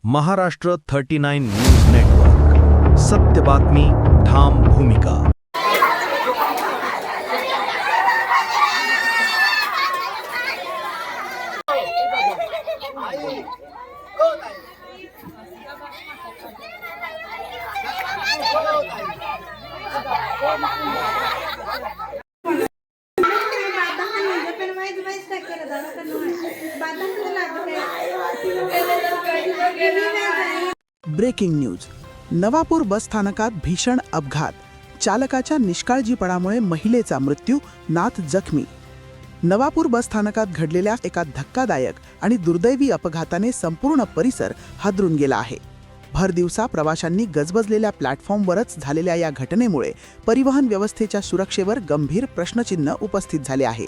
Maharashtra 39 news network. सत्य बातमी, ठाम भूमिका. Breaking news. नवापूर बस स्थानकात भीषण अपघात. चालकाच्या निष्काळजीपणामुळे महिलेचा मृत्यू, नाथ जखमी. नवापूर बस स्थानकात घडलेल्या एका धक्कादायक आणि दुर्दैवी अपघाताने संपूर्ण परिसर हादरून गेला आहे. भर दिवसा प्रवाशांनी गजबजलेल्या प्लॅटफॉर्मवरच झालेल्या या घटनेमुळे परिवहन व्यवस्थेच्या सुरक्षेवर गंभीर प्रश्नचिन्ह उपस्थित झाले आहे.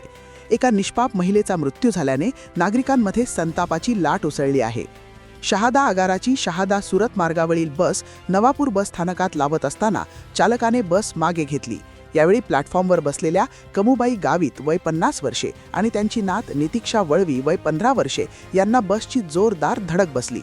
एका निष्पाप महिलेचा मृत्यू झाल्याने नागरिकांमध्ये संतापाची लाट उसळली आहे. शहादा आगाराची शहादा सुरत मार्गावरील बस नवापूर बस स्थानकात लावत असताना चालकाने बस मागे घेतली. यावेळी प्लॅटफॉर्मवर बसलेल्या कमुबाई गावित वय 50 वर्षे आणि त्यांची नात नितीक्षा वळवी वय 15 वर्षे यांना बसची जोरदार धडक बसली.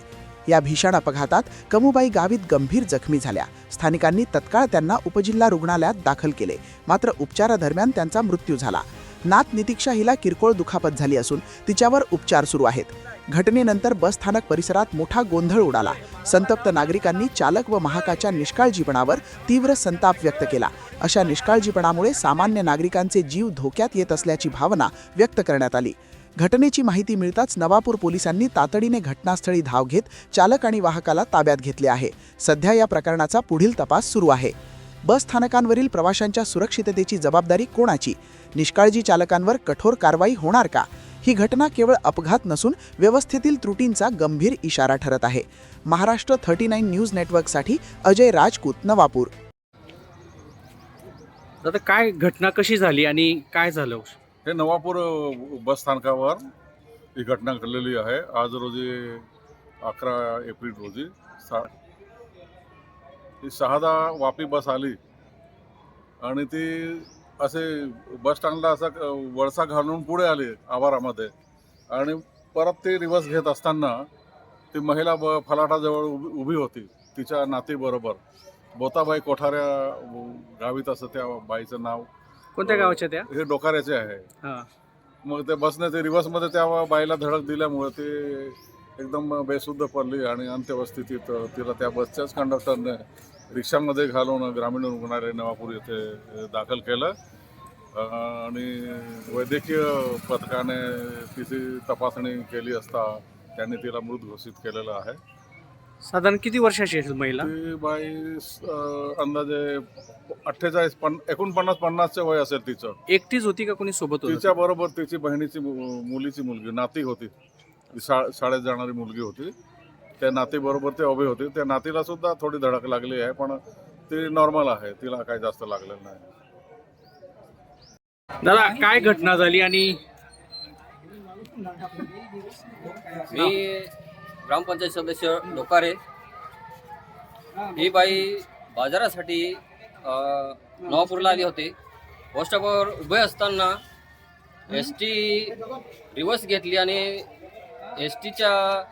या भीषण अपघातात कमुबाई गावित गंभीर जखमी झाल्या. स्थानिकांनी तत्काळ त्यांना उपजिल्हा रुग्णालयात दाखल केले, मात्र उपचारादरम्यान त्यांचा मृत्यू झाला. नात नितीक्षा हिला किरकोळ दुखापत झाली असून तिच्यावर उपचार सुरू आहेत. घटनेनंतर बस स्थानक परिसरात मोठा गोंधळ उडाला. संतप्त नागरिकांनी चालक व वाहकाच्या निष्काळजीपणावर तीव्र संताप व्यक्त केला. अशा निष्काळजीपणामुळे सामान्य नागरिकांचे जीव धोक्यात येत असल्याची भावना व्यक्त करण्यात आली. घटनेची माहिती मिळताच नवापूर पोलिसांनी तातडीने घटनास्थळी धाव घेत चालक आणि वाहकाला ताब्यात घेतले आहे. सध्या या प्रकरणाचा पुढील तपास सुरू आहे. बस स्थानकांवरील प्रवाशांच्या सुरक्षिततेची जबाबदारी कोणाची? निष्काळजी चालकांवर कठोर कारवाई होणार का? ही घटना केवळ अपघात नसून व्यवस्थेतील त्रुटींचा गंभीर इशारा ठरत आहे. महाराष्ट्र 39 न्यूज नेटवर्कसाठी अजय राजपूत, नवापूर. आता काय घटना कशी झाली आणि काय झालं? हे नवापूर बस स्थानकावर ही घटना घडलेली आहे. आज रोजी 11 एप्रिल रोजी ही शहादा वापी बस आली आणि ती असे बस स्टँडला असा वळसा घालून पुढे आली आवारामध्ये आणि परत ती रिवर्स घेत असताना ती महिला फलाटाजवळ उभी होती तिच्या नातीबरोबर. बोताबाई कोठाऱ्या गावीत असं त्या बाईचं नाव. कोणत्या गावाच्या त्या? हे डोकाऱ्याचे आहे. मग ते बसने ते रिवर्समध्ये त्या बाईला धडक दिल्यामुळे ती एकदम बेशुद्ध पडली आणि अंत्यवस्थितीत तिला त्या बसच्याच कंडक्टरने रिक्षामध्ये घालून ग्रामीण रुग्णालय नवापूर येथे दाखल केलं आणि वैद्यकीय पथकाने तिची तपासणी केली असता त्यांनी तिला मृत घोषित केलेलं आहे. साधारण किती वर्षाची असेल महिला? ती बाई अंदाजे 49-50 वय असेल तिचं. एकटीच होती का कोणी सोबत होतं? तिच्या बरोबर तिची बहिणीची मुलीची मुलगी नाती होती. शाळेत जाणारी मुलगी होती. त्या नातीबरोबर ते उभे होते. त्या नातीला सुद्धा थोडी धडक लागली आहे, पण ती नॉर्मल आहे, तिला काही जास्त लागलेलं नाही. दादा, काय घटना झाली? आणि मी ग्रामपंचायत सदस्य डोकारे. ही बाई बाजारासाठी नवापूरला आली होती. बस स्टॉपवर उभे असताना ST रिवर्स घेतली आणि STच्या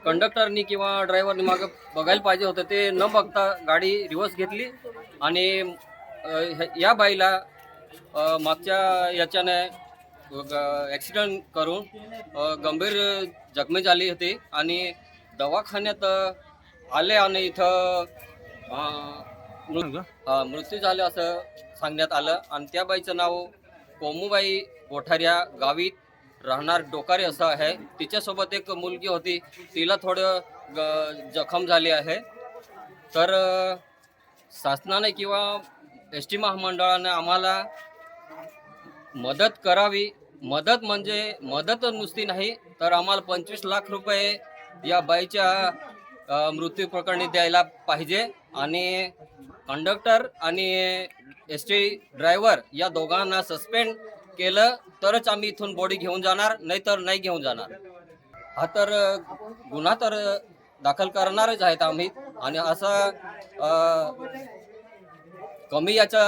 कंडक्टरनी किंवा ड्रायव्हरनी मागं बघायला पाहिजे होतं, ते न बघता गाडी रिवर्स घेतली आणि या बाईला मागच्या याच्याने ॲक्सिडेंट करून गंभीर जखमी झाली होती आणि दवाखान्यात आले आणि इथं मृत्यू झाले असं सांगण्यात आलं. आणि त्या बाईचं नाव कोमुबाई कोठाऱ्या गावीत राहणार डोकारे असं आहे. तिच्यासोबत एक मुलगी होती, तिला थोडं जखम झाली आहे. तर शासनाने किंवा ST महामंडळाने आम्हाला मदत करावी. मदत म्हणजे मदत नुसती नाही, तर आम्हाला 25 लाख रुपये या बाईच्या मृत्यू प्रकरणी द्यायला पाहिजे आणि कंडक्टर आणि ST ड्रायव्हर या दोघांना सस्पेंड केलं तरच आम्ही इथून बॉडी घेऊन जाणार, नाहीतर नाही घेऊन जाणार. हा तर गुन्हा तर दाखल करणारच आहेत आम्ही आणि असा कमी याचा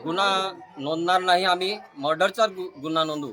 गुन्हा नोंदणार नाही. आम्ही मर्डरचा गुन्हा नोंदवू.